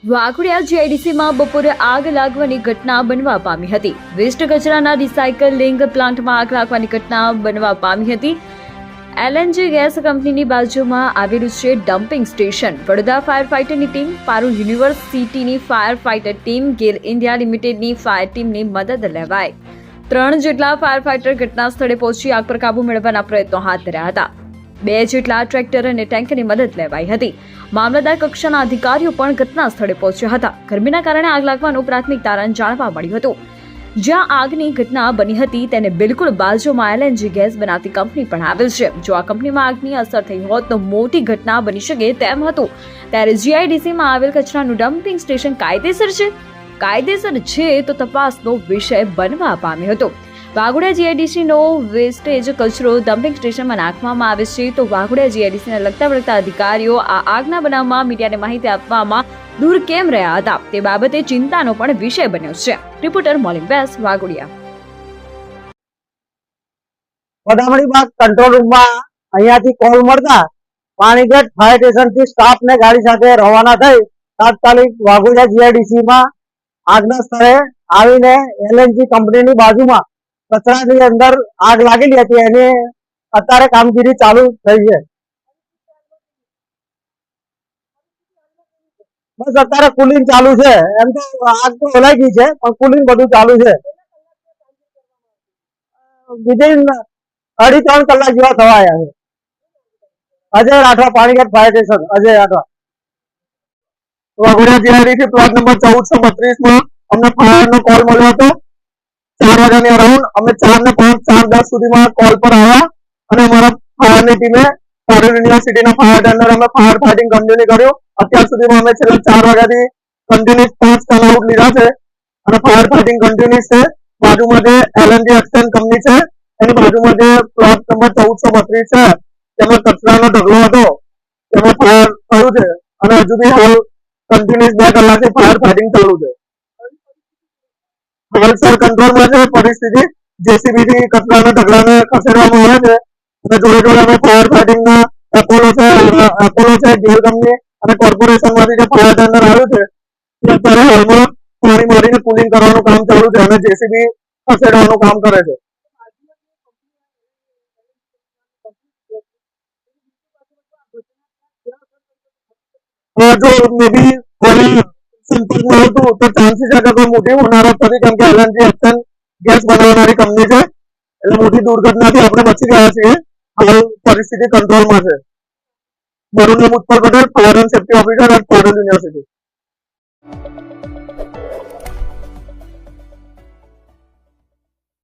વાઘોડિયા જીઆઈડીસીમાં બપોરે આગ લાગવાની ઘટના બનવા પામી હતી. વેસ્ટ કચરાના રિસાયકલિંગ પ્લાન્ટમાં આગ લાગવાની ઘટના બનવા પામી હતી. એલએનજી ગેસ કંપનીની બાજુમાં આવેલું છે ડમ્પિંગ સ્ટેશન. વડોદરા ફાયર ફાઇટરની ટીમ, પારુલ યુનિવર્સિટીની ફાયર ફાઇટર ટીમ, ગેલ ઇન્ડિયા લિમિટેડની ફાયર ટીમની મદદ લેવાઈ. 3 જેટલા ફાયર ફાઇટર ઘટના સ્થળે પહોંચી આગ પર કાબુ મેળવવાના પ્રયત્નો હાથ ધર્યા હતા. 2 જેટલા ટ્રેક્ટર અને ટેન્કરની મદદ લેવાઈ હતી. મામલતદાર કક્ષાના અધિકારીઓ પણ ઘટના સ્થળે પહોંચ્યા હતા. ગરમીના કારણે આગ લાગવાનું પ્રાથમિક તારણ જાણવા મળ્યું હતું. જ્યાં આગની ઘટના બની હતી તેને બિલકુલ બાજુમાં એલએનજી ગેસ બનાવતી કંપની પણ આવેલ છે. જો આ કંપનીમાં આગની અસર થઈ હોત તો મોટી ઘટના બની શકે તેમ હતું. ત્યારે જીઆઈડીસીમાં આવેલ કચરાનું ડમ્પિંગ સ્ટેશન કાયદેસર છે તો તપાસનો વિષય બનવા પામ્યો હતો. વાઘોડિયા જીઆઈડીસીનો વેસ્ટેજ કચરો ડમ્પિંગ સ્ટેશનમાં નાખવામાં આવે છે તો વાઘોડિયા જીઆઈડીસીને લગતા અધિકારીઓ આ આગના બનાવમાં મીડિયાને માહિતી આપવામાં દૂર કેમ રહ્યા હતા તે બાબતે ચિંતાનો પણ વિષય બન્યો છે. રિપોર્ટર મોલિંગ બેસ, વાઘોડિયા. વડામણીબાગ કંટ્રોલ રૂમમાં અહીંયાથી કોલ મળતા પાણીગઢ ફાયર સ્ટેશનથી સ્ટાફને ગાડી સાથે રવાના થઈ તાત્કાલિક વાઘોડિયા જીઆઈડીસીમાં આગના સ્થળે આવીને એલએનજી કંપનીની બાજુમાં કચરાની અંદર આગ લાગેલી હતી. એની અત્યારે કામગીરી ચાલુ થઈ છે. બસ અત્યારે કુલિંગ ચાલુ છે. એમ તો આગ તો ઓલાઈ ગઈ છે પણ કુલિંગ બધું ચાલુ છે. વિધિન 2.5-3 કલાક જેવા થવા આવ્યા છે. Ajay Rathwa, Panigadh fire station, Ajay Rathwa. Waghodia GIDC plot number 1432 માં અમને ફાયરનો કોલ મળ્યો હતો. 4 વાગ્યાની અરાઉન્ડ અમે 4 ને 5, 4:10 સુધીમાં કોલ પર આવ્યા અને અમારા ફાયરની ટીમે પારુલ યુનિવર્સિટીના ફાયર ટેન્ડર અમે ફાયર ફાઇટિંગ કન્ટિન્યુ કર્યું. અત્યાર સુધીમાં અમે છેલ્લા 4 વાગ્યાથી કન્ટિન્યુઅસ 5 કલ આઉટ લીધા છે અને ફાયર ફાઇટિંગ કન્ટિન્યુઅસ છે. બાજુમાં જે એલએનજી એક્સટેન્ડ કંપની છે એની બાજુમાં જે પ્લોટ નંબર 1432 છે તેમાં કચરાનો ઢગલો હતો તેમાં ફાયર થયું છે અને હજુ બી હાલ કન્ટિન્યુઅસ 2 કલાકથી ફાયર ફાઇટિંગ ચાલુ છે. હાલ સર કંટ્રોલમાં છે પરિસ્થિતિ. જેસીબી થી કચરાના ઢગલાને ખસેડવામાં આવે છે અને જોડે અમે ફાયર ફાઇટિંગના એપોલો છે, ગેલ કંપની અને કોર્પોરેશનમાંથી જે ફાયર ટેન્ડર આવ્યું છે તે અત્યારે હાલમાં પાણી મારીને કુલિંગ કરવાનું કામ ચાલુ છે અને જેસીબી ખસેડવાનું કામ કરે છે. જો મે બી સંપર્કમાં હતું તો ચાન્સીસ છે કે કોઈ મોટી હોનારત નથી, કેમ કે એલએનજી એક્સન ગેસ બનાવનારી કંપની છે એટલે મોટી દુર્ઘટનાથી આપણે બચી ગયા છીએ. હાલ પરિસ્થિતિ કંટ્રોલમાં છે. મારું નામ Utpal Patel, fire and safety officer at Parul university.